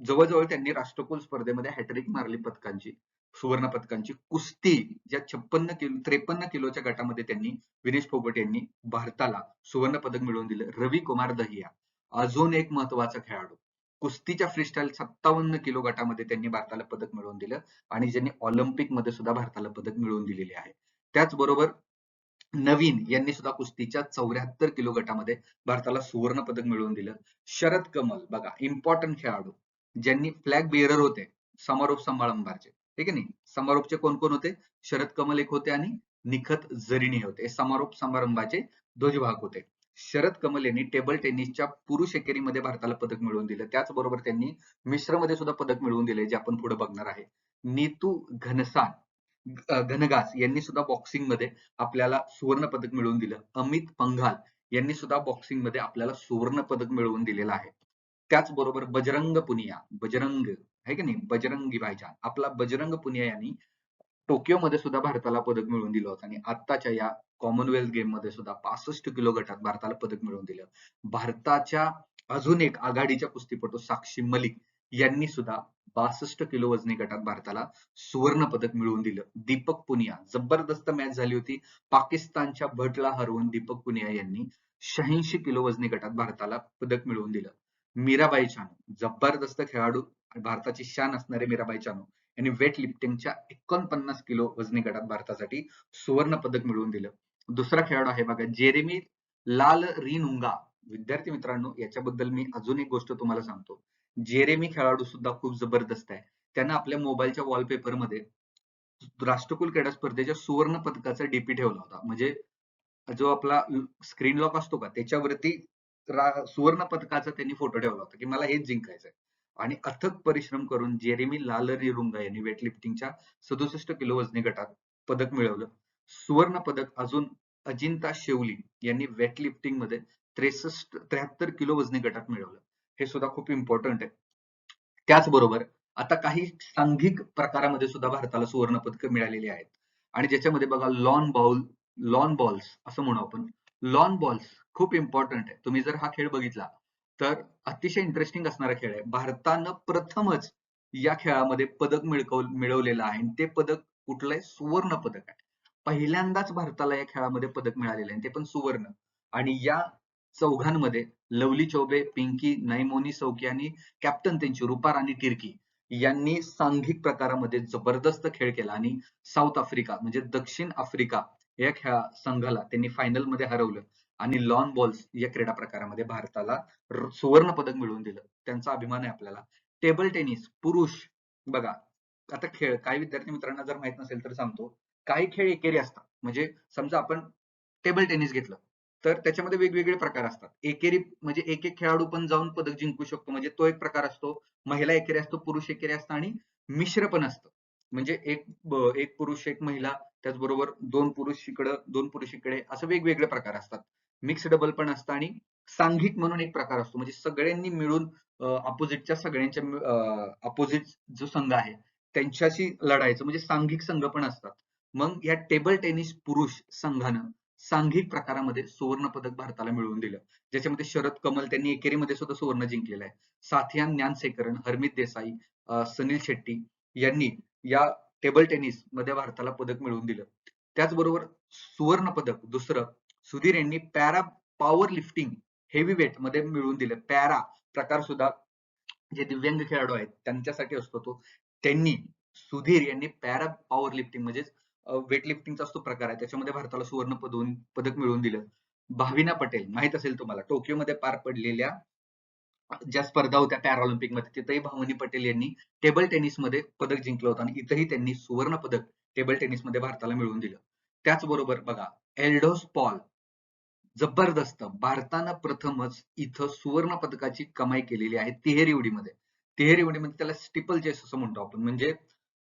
जवळजवळ त्यांनी राष्ट्रकुल स्पर्धेमध्ये हॅट्रिक मारली पदकांची, सुवर्ण पदकांची. कुस्ती ज्या 53 किलोच्या गटामध्ये त्यांनी विनेश फोगट यांनी भारताला सुवर्ण पदक मिळवून दिलं. रवी कुमार दहिया अजून एक महत्वाचा खेळाडू, कुस्तीच्या फ्रीस्टाईल 57 किलो गटामध्ये त्यांनी भारताला पदक मिळवून दिलं आणि ज्यांनी ऑलिम्पिक मध्ये सुद्धा भारताला पदक मिळवून दिलेले आहे. त्याचबरोबर नवीन यांनी सुद्धा कुस्तीच्या 74 किलो गटामध्ये भारताला सुवर्ण पदक मिळवून दिलं. शरद कमल बघा इम्पॉर्टंट खेळाडू, ज्यांनी फ्लॅग बेअरर होते समारोप समारंभाचे, ठीक आहे नाही, समारोपचे कोण कोण होते? शरद कमल एक होते आणि निखत झरीन होते. समारोप समारंभाचे ध्वजवाहक होते. शरद कमल यांनी टेबल टेनिसच्या पुरुष एकेरीमध्ये भारताला पदक मिळवून दिलं. त्याचबरोबर त्यांनी मिश्रमध्ये सुद्धा पदक मिळवून दिले जे आपण पुढे बघणार आहे. नीतू घनघास यांनी सुद्धा बॉक्सिंग मध्ये आपल्याला सुवर्ण पदक मिळवून दिलं. अमित पंघाल यांनी सुद्धा बॉक्सिंग मध्ये आपल्याला सुवर्ण पदक मिळवून दिलेलं आहे. त्याचबरोबर बजरंग पुनिया, बजरंग आहे की नाही, बजरंगी भाईजान आपला बजरंग पुनिया यांनी टोकियोमध्ये सुद्धा भारताला पदक मिळवून दिलं होतं आणि आत्ताच्या या कॉमनवेल्थ गेम मध्ये सुद्धा 65 किलो गटात भारताला पदक मिळवून दिलं. भारताच्या अजून एक आघाडीच्या कुस्तीपटू साक्षी मलिक यांनी सुद्धा 62 किलो वजनी गटात भारताला सुवर्ण पदक मिळवून दिलं. दीपक पुनिया जबरदस्त मॅच झाली होती, पाकिस्तानच्या भटला हरवून दीपक पुनिया यांनी 86 किलो वजनी गटात भारताला पदक मिळवून दिलं. मीराबाई चानू जबरदस्त खेळाडू, भारताची शान असणारे मीराबाई चानू यांनी वेट लिफ्टिंगच्या 49 किलो वजनी गटात भारतासाठी सुवर्ण पदक मिळवून दिलं. दुसरा खेळाडू आहे बघा जेरेमी लाल रिनुंगा. विद्यार्थी मित्रांनो याच्याबद्दल मी अजून एक गोष्ट तुम्हाला सांगतो. जेरेमी खेळाडू सुद्धा खूप जबरदस्त आहे. त्यानं आपल्या मोबाईलच्या वॉलपेपर मध्ये राष्ट्रकुल क्रीडा स्पर्धेच्या सुवर्ण पदकाचा डीपी ठेवला होता. म्हणजे जो आपला स्क्रीन लॉक असतो का त्याच्यावरती सुवर्ण पदकाचा त्यांनी फोटो ठेवला होता की मला हेच जिंकायचंय. आणि अथक परिश्रम करून जेरेमी लालरिरुंगा यांनी वेटलिफ्टिंगच्या 67 किलो वजनी गटात पदक मिळवलं. सुवर्ण पदक अजून अजिंता शेवली यांनी वेटलिफ्टिंग मध्ये 73 किलो वजनी गटात मिळवलं. हे सुद्धा खूप इम्पॉर्टंट आहे. त्याचबरोबर आता काही सांघिक प्रकारामध्ये सुद्धा भारताला सुवर्ण पदक मिळालेली आहेत आणि ज्याच्यामध्ये बघा लॉन बॉल्स असं म्हणू आपण. लॉन बॉल्स खूप इम्पॉर्टंट आहे. तुम्ही जर हा खेळ बघितला तर अतिशय इंटरेस्टिंग असणारा खेळ आहे. भारतानं प्रथमच या खेळामध्ये पदक मिळवलेलं आहे आणि ते पदक कुठलं आहे? सुवर्ण पदक आहे. पहिल्यांदाच भारताला या खेळामध्ये पदक मिळालेलं आहे ते पण सुवर्ण. आणि या चौघांमध्ये लवली चौबे, पिंकी नैमोनी सौकी आणि कॅप्टन त्यांची रुपा राणी तिर्की यांनी सांघिक प्रकारामध्ये जबरदस्त खेळ केला आणि साऊथ आफ्रिका म्हणजे दक्षिण आफ्रिका या संघाला त्यांनी फायनल मध्ये हरवलं आणि लॉन बॉल्स या क्रीडा प्रकारामध्ये भारताला सुवर्ण पदक मिळवून दिलं. त्यांचा अभिमान आहे आपल्याला. टेबल टेनिस पुरुष बघा, आता खेळ काही विद्यार्थी मित्रांना जर माहित नसेल तर सांगतो. काही खेळ एकेरी असतात. म्हणजे समजा आपण टेबल टेनिस घेतलं तर त्याच्यामध्ये वेगवेगळे प्रकार असतात. एकेरी म्हणजे एक एक खेळाडू पण जाऊन पदक जिंकू शकतो, म्हणजे तो एक प्रकार असतो. महिला एकेरी असतो, पुरुष एकेरी असतं आणि मिश्र पण असतं. म्हणजे एक पुरुष एक महिला, त्याचबरोबर दोन पुरुष इकडं दोन पुरुष इकडे असं वेगवेगळे प्रकार असतात. मिक्स डबल पण असतं आणि सांघिक म्हणून एक प्रकार असतो. म्हणजे सगळ्यांनी मिळून अपोजिटच्या सगळ्यांच्या अपोजिट जो संघ आहे त्यांच्याशी लढायचं, म्हणजे सांघिक संघ पण असतात. मग या टेबल टेनिस पुरुष संघानं सांघिक प्रकारामध्ये सुवर्ण पदक भारताला मिळवून दिलं. ज्याच्यामध्ये शरद कमल त्यांनी एकेरीमध्ये सुद्धा सुवर्ण जिंकलेलं आहे. साथियान ज्ञानशेखरन, हरमीत देसाई, सनील शेट्टी यांनी या टेबल टेनिस मध्ये भारताला पदक मिळवून दिलं. त्याचबरोबर सुवर्ण पदक दुसरं सुधीर यांनी para power lifting heavy weight मध्ये मिळवून दिलं. पॅरा प्रकार सुद्धा जे दिव्यांग खेळाडू आहेत त्यांच्यासाठी असतो तो. त्यांनी सुधीर यांनी पॅरा पॉवर लिफ्टिंग म्हणजे वेट लिफ्टिंगचा तो प्रकार आहे त्याच्यामध्ये भारताला सुवर्ण पदक मिळवून दिलं. भाविना पटेल माहित असेल तुम्हाला, टोकियोमध्ये पार पडलेल्या ज्या स्पर्धा होत्या पॅराऑलिम्पिक मध्ये तिथेही भावनी पटेल यांनी टेबल टेनिस मध्ये पदक जिंकलं होतं आणि इथेही त्यांनी सुवर्ण पदक टेबल टेनिस मध्ये भारताला मिळवून दिलं. त्याचबरोबर बघा एल्डोस पॉल, जबरदस्त. भारतानं प्रथमच इथं सुवर्ण पदकाची कमाई केलेली आहे तिहेरी उडीमध्ये. तिहेरी उडीमध्ये त्याला स्टिपल चेस असं म्हणतो आपण, म्हणजे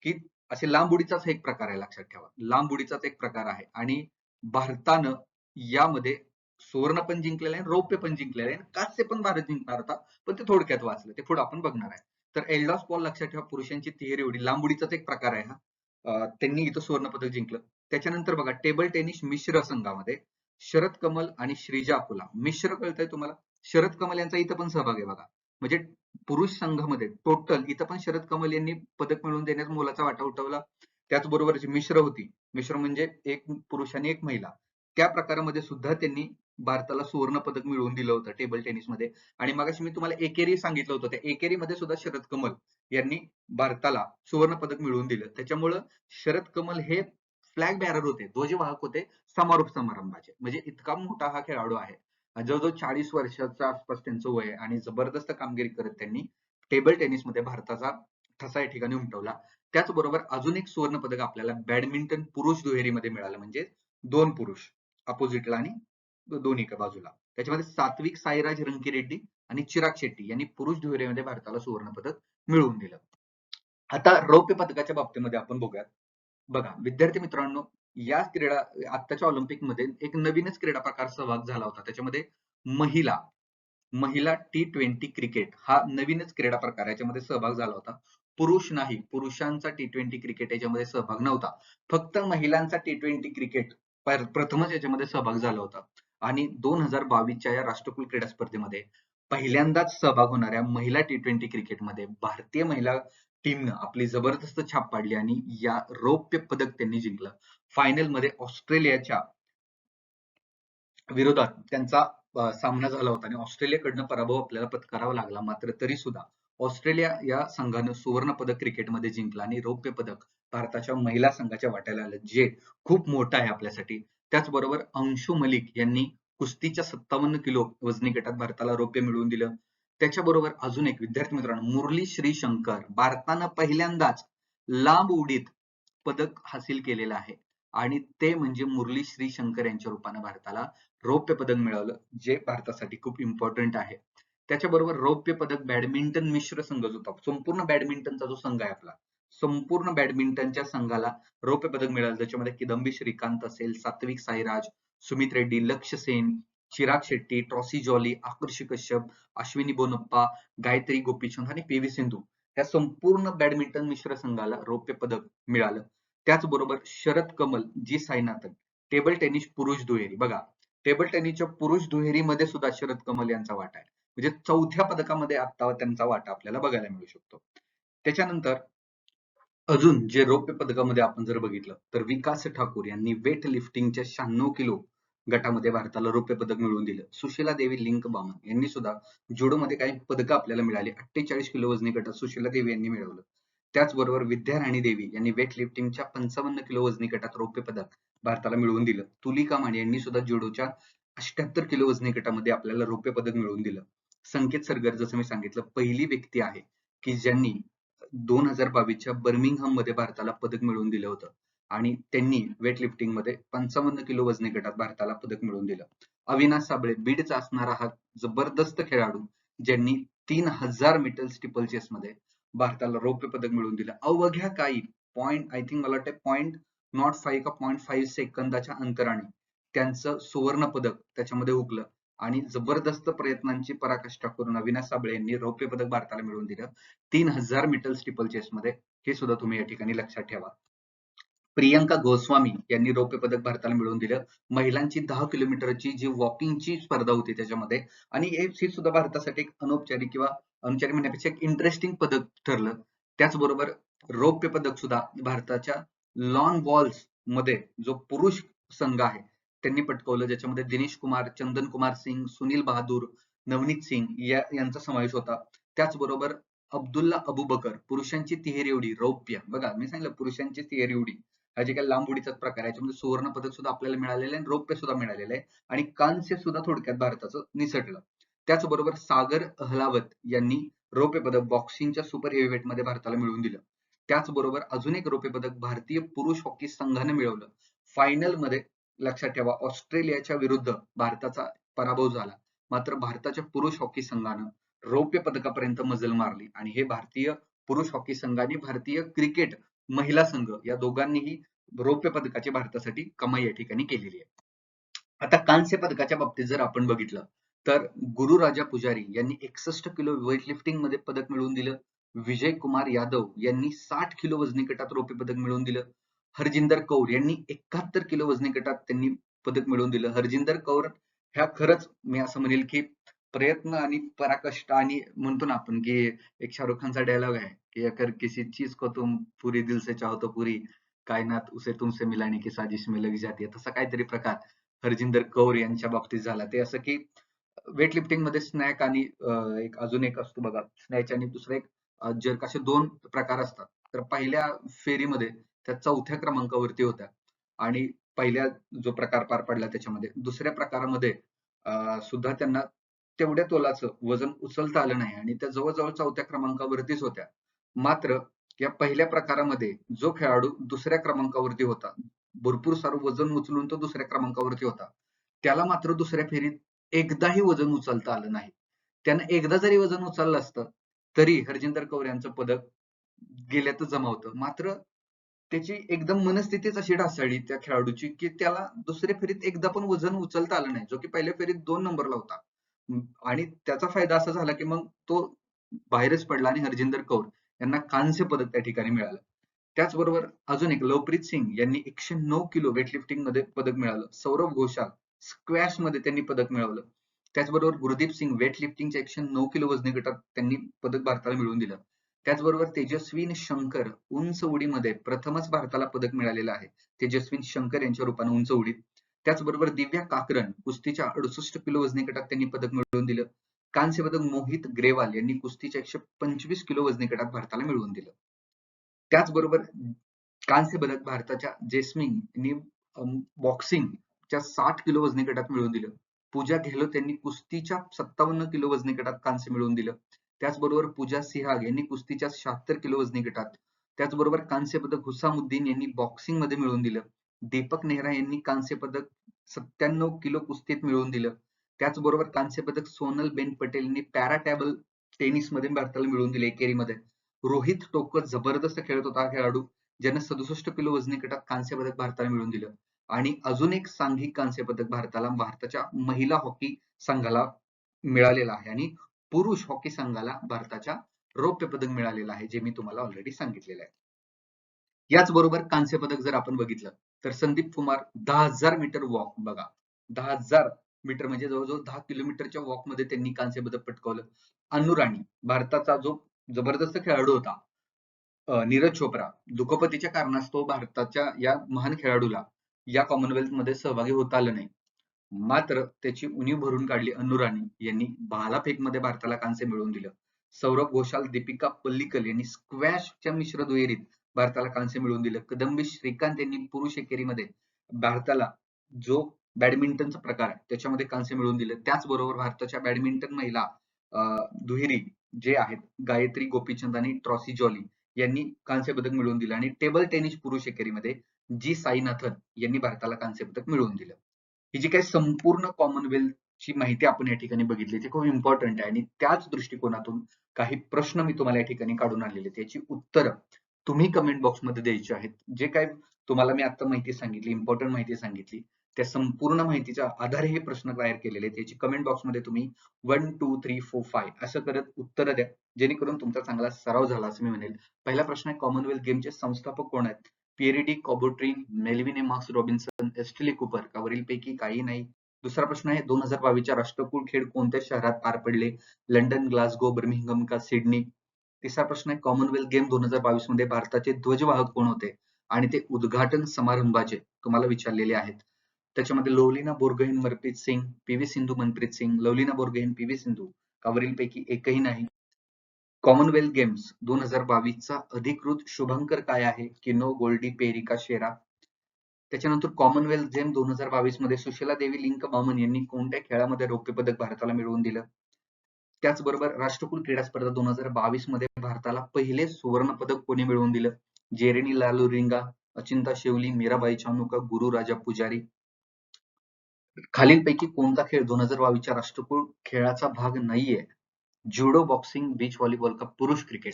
की असे लांब उडीचाच एक प्रकार आहे, लक्षात ठेवा. लांब उडीचाच एक प्रकार आहे आणि भारतानं यामध्ये सुवर्ण पण जिंकलेलं आहे, रौप्य पण जिंकलेलं आहे, कांस्य पण भारत जिंकणार होता, पण ते थोडक्यात वाचलं. ते पुढे आपण बघणार आहे. तर एल्डॉस पॉल, लक्षात ठेवा, पुरुषांची तिहेरी उडी, लांब उडीचाच एक प्रकार आहे हा. त्यांनी इथं सुवर्ण पदक जिंकलं. त्याच्यानंतर बघा, टेबल टेनिस मिश्र संघामध्ये शरद कमल आणि श्रीजा अकुला. मिश्र कळतंय तुम्हाला? शरद कमल यांचा इथं पण सहभाग आहे बघा. म्हणजे पुरुष संघामध्ये टोटल इथं पण शरद कमल यांनी पदक मिळवून देण्यात मोलाचा वाटा उठवला. त्याचबरोबर जी मिश्र होती, मिश्र म्हणजे एक पुरुष आणि एक महिला, त्या प्रकारामध्ये सुद्धा त्यांनी भारताला सुवर्ण पदक मिळवून दिलं होतं टेबल टेनिसमध्ये. आणि मगाशी मी तुम्हाला एकेरी सांगितलं होतं, त्या एकेरीमध्ये सुद्धा शरद कमल यांनी भारताला सुवर्ण पदक मिळवून दिलं. त्याच्यामुळं शरद कमल हे फ्लॅग बॅरर होते, ध्वजवाहक होते समारोप समारंभाचे. म्हणजे इतका मोठा हा खेळाडू आहे. जवळजवळ 40 वर्षाच्या आसपास त्यांचं वय आहे आणि जबरदस्त कामगिरी करत त्यांनी टेबल टेनिसमध्ये भारताचा ठसा या ठिकाणी उमटवला. त्याचबरोबर अजून एक सुवर्ण पदक आपल्याला बॅडमिंटन पुरुष दुहेरीमध्ये मिळालं, म्हणजे 2 पुरुष अपोजिटला आणि दोन्ही एका बाजूला. त्याच्यामध्ये सात्विक साईराज रंकीरेड्डी आणि चिराग शेट्टी यांनी पुरुष दुहेरीमध्ये भारताला सुवर्ण पदक मिळवून दिलं. आता रौप्य पदकाच्या बाबतीमध्ये आपण बघूयात. बघा विद्यार्थी मित्रांनो, या क्रीडा आत्ताच्या ऑलिम्पिकमध्ये एक नवीनच क्रीडा प्रकार सहभाग झाला होता. त्याच्यामध्ये महिला महिला T20 क्रिकेट हा नवीनच क्रीडा प्रकार याच्यामध्ये सहभाग झाला होता. पुरुष नाही, पुरुषांचा T20 क्रिकेट याच्यामध्ये सहभाग नव्हता. फक्त महिलांचा T20 क्रिकेट प्रथमच याच्यामध्ये सहभाग झाला होता. आणि 2022च्या या राष्ट्रकुल क्रीडा स्पर्धेमध्ये पहिल्यांदाच सहभाग होणाऱ्या महिला T20 क्रिकेटमध्ये भारतीय महिला टीमनं आपली जबरदस्त छाप पाडली आणि या रौप्य पदक त्यांनी जिंकलं. फायनल मध्ये ऑस्ट्रेलियाच्या विरोधात त्यांचा सामना झाला होता आणि ऑस्ट्रेलियाकडनं पराभव आपल्याला पत्करावा लागला. मात्र तरी सुद्धा ऑस्ट्रेलिया या संघानं सुवर्ण पदक क्रिकेटमध्ये जिंकलं आणि रौप्य पदक भारताच्या महिला संघाच्या वाट्याला आलं, जे खूप मोठं आहे आपल्यासाठी. त्याचबरोबर अंशू मलिक यांनी कुस्तीच्या 57 किलो वजनी गटात भारताला रौप्य मिळवून दिलं. त्याच्याबरोबर अजून एक विद्यार्थी मित्रांनो, मुरली श्रीशंकर, भारतानं पहिल्यांदाच लांब उडीत पदक हासिल केलेलं आहे आणि ते म्हणजे मुरली श्रीशंकर यांच्या रूपानं भारताला रौप्य पदक मिळवलं, जे भारतासाठी खूप इम्पॉर्टंट आहे. त्याच्याबरोबर रौप्य पदक बॅडमिंटन मिश्र संघ जो होता, संपूर्ण बॅडमिंटनचा जो संघ आहे आपला, संपूर्ण बॅडमिंटनच्या संघाला रौप्य पदक मिळालं. त्याच्यामध्ये किदंबी श्रीकांत असेल, सात्विक साईराज, सुमित रेड्डी, लक्ष्य सेन, चिराग शेट्टी, ट्रॉसी जॉली, आकर्षी कश्यप, अश्विनी बोनप्पा, गायत्री गोपीचंद आणि पी व्ही सिंधू, या संपूर्ण बॅडमिंटन मिश्र संघाला रौप्य पदक मिळालं. त्याचबरोबर शरद कमल, जी साईनाथन, टेबल टेनिस पुरुष दुहेरी. बघा, टेबल टेनिसच्या पुरुष दुहेरीमध्ये सुद्धा शरद कमल यांचा वाटा आहे. म्हणजे चौथ्या पदकामध्ये आता त्यांचा वाटा आपल्याला बघायला मिळू शकतो. त्याच्यानंतर अजून जे रौप्य पदकामध्ये आपण जर बघितलं तर विकास ठाकूर यांनी वेट लिफ्टिंगच्या 96 किलो गटामध्ये भारताला रौप्य पदक मिळवून दिलं. सुशीला देवी लिंक बामन यांनी सुद्धा जुडोमध्ये काही पदकं आपल्याला मिळाली. 48 किलो वजनी गटात सुशीला देवी यांनी मिळवलं. त्याचबरोबर विद्या राणी देवी यांनी वेट लिफ्टिंगच्या 55 किलो वजनी गटात रौप्य पदक भारताला मिळवून दिलं. तुलिका माने यांनी सुद्धा जुडोच्या 78 किलो वजनी गटामध्ये आपल्याला रौप्य पदक मिळवून दिलं. संकेत सरगर, जसं मी सांगितलं, पहिली व्यक्ती आहे की ज्यांनी 2022च्या बर्मिंगहम मध्ये भारताला पदक मिळवून दिलं होतं आणि त्यांनी वेट लिफ्टिंग मध्ये 55 किलो वजनी गटात भारताला पदक मिळवून दिलं. अविनाश साबळे, बीडचा असणारा हा जबरदस्त खेळाडू, ज्यांनी 3000 मीटर स्टिपल चेस मध्ये भारताला रौप्य पदक मिळवून दिलं. अवघ्या काही पॉईंट, आय थिंक मला वाटतं .05 का 0.5 सेकंदाच्या अंतराने त्यांचं सुवर्ण पदक त्याच्यामध्ये हुकलं आणि जबरदस्त प्रयत्नांची पराकाष्ठा करून अविनाश साबळे यांनी रौप्य पदक भारताला मिळवून दिलं 3000 मीटर स्टिपल चेस मध्ये. हे सुद्धा तुम्ही या ठिकाणी लक्षात ठेवा. प्रियंका गोस्वामी यांनी रौप्य पदक भारताला मिळवून दिलं. महिलांची 10 किलोमीटरची जी वॉकिंगची स्पर्धा होती त्याच्यामध्ये, आणि हे सुद्धा भारतासाठी एक अनौपचारिक किंवा अनौपचारिक म्हणण्यापेक्षा एक इंटरेस्टिंग पदक ठरलं. त्याचबरोबर रौप्य पदक सुद्धा भारताच्या लॉन बॉल्स मध्ये जो पुरुष संघ आहे त्यांनी पटकावलं, ज्याच्यामध्ये दिनेश कुमार, चंदन कुमार सिंग, सुनील बहादूर, नवनीत सिंग यांचा समावेश होता. त्याचबरोबर अब्दुल्ला अबू बकर, पुरुषांची तिहेरी उडी रौप्य. बघा, मी सांगितलं पुरुषांची तिहेरी उडी हा जे काही लांब उडीचाच प्रकार आहे, याच्यामध्ये सुवर्ण पदक सुद्धा आपल्याला मिळालेलं आहे आणि रौप्य सुद्धा मिळालेलं आहे आणि कांस्य सुद्धा थोडक्यात भारताचं निसटलं. त्याचबरोबर सागर अहलावत यांनी रौप्य पदक बॉक्सिंगच्या सुपर हेवीवेट मध्ये भारताला मिळवून दिलं. त्याचबरोबर अजून एक रौप्य पदक भारतीय पुरुष हॉकी संघाने मिळवलं. फायनल मध्ये लक्षात ठेवा, ऑस्ट्रेलियाच्या विरुद्ध भारताचा पराभव झाला. मात्र भारताच्या पुरुष हॉकी संघानं रौप्य पदकापर्यंत मजल मारली आणि हे भारतीय पुरुष हॉकी संघाने भारतीय क्रिकेट महिला संघ या दोघांनीही रौप्य पदकाची भारतासाठी कमाई या ठिकाणी केलेली आहे. आता कांस्य पदकाच्या बाबतीत जर आपण बघितलं तर गुरुराजा पुजारी यांनी 61 किलो वेटलिफ्टिंग मध्ये पदक मिळवून दिलं. विजय कुमार यादव यांनी 60 किलो वजनी गटात रौप्य पदक मिळवून दिलं. हरजिंदर कौर यांनी 71 किलो वजनी गटात त्यांनी पदक मिळवून दिलं. हरजिंदर कौर ह्या खरंच मी असं म्हणेल की प्रयत्न आणि पराकष्ट आणि म्हणतो ना आपण की एक शाहरुख खानचा डायलॉग आहे की अगर किसी चीज को तुम पूरी दिल से चाहो तो पूरी कायनात उसे तुमसे मिलाने की साजिश में लगी जाती है, तसा काहीतरी प्रकार हरजिंदर कौर यांच्या बाबतीत झाला. ते असं की वेट लिफ्टिंग मध्ये स्नॅक आणि एक अजून एक असतो बघा स्नॅच आणि दुसरा एक जर्क, असे दोन प्रकार असतात. तर पहिल्या फेरीमध्ये त्या चौथ्या क्रमांकावरती होत्या आणि पहिल्या जो प्रकार पार पडला त्याच्यामध्ये दुसऱ्या प्रकारामध्ये सुद्धा त्यांना तेवढ्या तोलाचं वजन उचलता आलं नाही आणि त्या जवळजवळ चौथ्या क्रमांकावरतीच होत्या. मात्र या पहिल्या प्रकारामध्ये जो खेळाडू दुसऱ्या क्रमांकावरती होता, भरपूर सारं वजन उचलून तो दुसऱ्या क्रमांकावरती होता, त्याला मात्र दुसऱ्या फेरीत एकदाही वजन उचलता आलं नाही. त्यानं एकदा जरी वजन उचललं असतं तरी हरजिंदर कौर यांचं पदक गेल्यातच जमा होतं. मात्र त्याची एकदम मनस्थितीच अशी ढासळली त्या खेळाडूची की त्याला दुसऱ्या फेरीत एकदा पण वजन उचलता आलं नाही, जो की पहिल्या फेरीत 2 नंबरला होता. आणि त्याचा फायदा असा झाला की मग तो बाहेरच पडला आणि हरजिंदर कौर यांना कांस्य पदक त्या ठिकाणी मिळालं. त्याचबरोबर अजून एक लवप्रीत सिंग यांनी 109 किलो वेटलिफ्टिंग मध्ये पदक मिळालं. सौरभ घोषाल स्क्वॅश मध्ये त्यांनी पदक मिळवलं. त्याचबरोबर गुरदीप सिंग वेटलिफ्टिंगच्या 109 किलो वजनी गटात त्यांनी पदक भारताला मिळवून दिलं. त्याचबरोबर तेजस्विन शंकर उंच उडीमध्ये प्रथमच भारताला पदक मिळालेलं आहे. तेजस्विन शंकर यांच्या रूपाने उंच उडीत. त्याचबरोबर दिव्या काकरण कुस्तीच्या 68 किलो वजनी गटात त्यांनी पदक मिळवून दिलं. कांस्य पदक मोहित ग्रेवाल यांनी कुस्तीच्या 125 किलो वजनी गटात भारताला मिळवून दिलं. त्याचबरोबर कांस्य पदक भारताच्या जेस्मिन यांनी बॉक्सिंगच्या 60 किलो वजनी गटात मिळवून दिलं. पूजा गेहलोत यांनी कुस्तीच्या 57 किलो वजनी गटात कांस्य मिळवून दिलं. त्याचबरोबर पूजा सिहाग यांनी कुस्तीच्या 76 किलो वजनी गटात. त्याचबरोबर कांस्य पदक हुसामुद्दीन यांनी बॉक्सिंग मध्ये मिळवून दिलं. दीपक नेहरा यांनी कांस्य पदक 97 किलो कुस्तीत मिळवून दिलं. त्याचबरोबर कांस्य पदक सोनल बेन पटेल यांनी पॅरा टेबल टेनिस मध्ये भारताला मिळवून दिले एकेरीमध्ये. रोहित टोकर जबरदस्त खेळत होता हा खेळाडू, ज्याने 67 किलो वजनी गटात कांस्य पदक भारताला मिळवून दिलं. आणि अजून एक सांघिक कांस्य पदक भारताच्या महिला हॉकी संघाला मिळालेलं आहे आणि पुरुष हॉकी संघाला भारताच्या रौप्य पदक मिळालेलं आहे, जे मी तुम्हाला ऑलरेडी सांगितलेलं आहे. याचबरोबर कांस्य पदक जर आपण बघितलं तर संदीप कुमार 10,000 मीटर वॉक बघा, 10,000 मीटर म्हणजे जवळजवळ 10 किलोमीटरच्या वॉक मध्ये त्यांनी कांस्य पदक पटकावलं. अनु राणी भारताचा जो जबरदस्त खेळाडू होता, नीरज चोप्रा दुखापतीच्या कारणास्तव भारताच्या या महान खेळाडूला या कॉमनवेल्थ मध्ये सहभागी होता आलं नाही. मात्र त्याची उणीव भरून काढली अनु राणी यांनी भालाफेक मध्ये भारताला कांस्य मिळवून दिलं. सौरभ घोषाल दीपिका पल्लिकल यांनी स्क्वॅशच्या मिश्र दुहेरीत भारताला कांस्य मिळवून दिलं. कदंबी श्रीकांत यांनी पुरुष एकेरीमध्ये भारताला जो बॅडमिंटनचा प्रकार आहे त्याच्यामध्ये कांस्य मिळवून दिलं. त्याचबरोबर भारताच्या बॅडमिंटन महिला दुहेरी जे आहेत गायत्री गोपीचंद आणि ट्रॉसी जॉली यांनी कांस्य पदक मिळवून दिलं आणि टेबल टेनिस पुरुष एकेरीमध्ये जी साईनाथन यांनी भारताला कांस्य पदक मिळवून दिलं. ही जी काही संपूर्ण कॉमनवेल्थची माहिती आपण या ठिकाणी बघितली ती खूप इम्पॉर्टंट आहे आणि त्याच दृष्टिकोनातून काही प्रश्न मी तुम्हाला या ठिकाणी काढून आणलेले आहेत. याची उत्तरं तुम्ही कमेंट बॉक्समध्ये द्यायची आहेत. जे काय तुम्हाला मी आता माहिती सांगितली, इम्पॉर्टंट माहिती सांगितली, त्या संपूर्ण माहितीच्या आधारे हे प्रश्न तयार केलेले आहेत. याची कमेंट बॉक्समध्ये तुम्ही 1, 2, 3, 4, 5 असं करत उत्तरं द्या, जेणेकरून तुमचा चांगला सराव झाला असं मी म्हणेल. पहिला प्रश्न आहे, कॉमनवेल्थ गेमचे संस्थापक कोण आहेत? पिएरी डी कॉबोट्रीन, मेल्विन ए मार्क्स रॉबिन्सन, एस्टेली कूपर का वरीलपैकी काही नाही? दुसरा प्रश्न आहे, 2022 च्या राष्ट्रकुल खेळ कोणत्या शहरात पार पडले? लंडन, ग्लासगो, बर्मिंगहम का सिडनी? तिसरा प्रश्न आहे, कॉमनवेल्थ गेम 2022 मध्ये भारताचे ध्वजवाहक कोण होते? आणि ते उद्घाटन समारंभाचे तुम्हाला विचारलेले आहेत. त्याच्यामध्ये लोवलिना बोर्गोहेन, मनप्रीत सिंग, पी.व्ही. सिंधू, मनप्रीत सिंग, लोवलिना बोर्गोहेन, पी.व्ही. सिंधू का वरीलपैकी एकही नाही? कॉमनवेल्थ गेम्स 2022 चा अधिकृत शुभंकर काय आहे? किनो, गोल्डी, पेरी का शेरा? त्याच्यानंतर कॉमनवेल्थ गेम 2022 मध्ये सुशीला देवी लिंक बॉमन यांनी कोणत्या खेळामध्ये रौप्य पदक भारताला मिळवून दिलं? त्याचबरोबर राष्ट्रकुल क्रीडा स्पर्धा 2022 मध्ये भारताला पहिले सुवर्ण पदक कोणी मिळवून दिलं? जेरेनी लालुरिंगा, अचिंता शेवली, मीराबाई चानू का गुरु राजा पुजारी? खालीलपैकी कोणता खेळ 2022च्या राष्ट्रकुल खेळाचा भाग नाहीये? जुडो, बॉक्सिंग, बीच व्हॉलीबॉल का पुरुष क्रिकेट?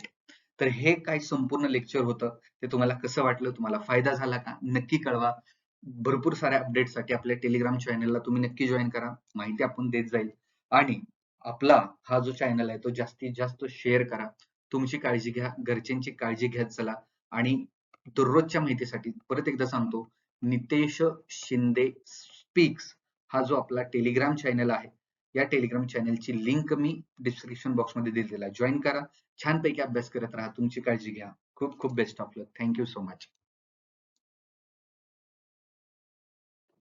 तर हे काय संपूर्ण लेक्चर होतं. ते तुम्हाला कसं वाटलं? तुम्हाला फायदा झाला का? नक्की कळवा. भरपूर साऱ्या अपडेट्ससाठी आपल्या टेलिग्राम चॅनलला तुम्ही नक्की जॉईन करा. माहिती आपण देत जाईल आणि आपला हा जो चॅनल आहे तो जास्तीत जास्त शेअर करा. तुमची काळजी घ्या, घरच्यांची काळजी घेत चला आणि दररोजच्या माहितीसाठी परत एकदा सांगतो, नितेश शिंदे स्पीक्स हा जो आपला टेलिग्राम चॅनल आहे, या टेलिग्राम चॅनलची लिंक मी डिस्क्रिप्शन बॉक्समध्ये दिलेला आहे. जॉईन करा. छानपैकी अभ्यास करत राहा. तुमची काळजी घ्या. खूप खूप best of luck. Thank you so much.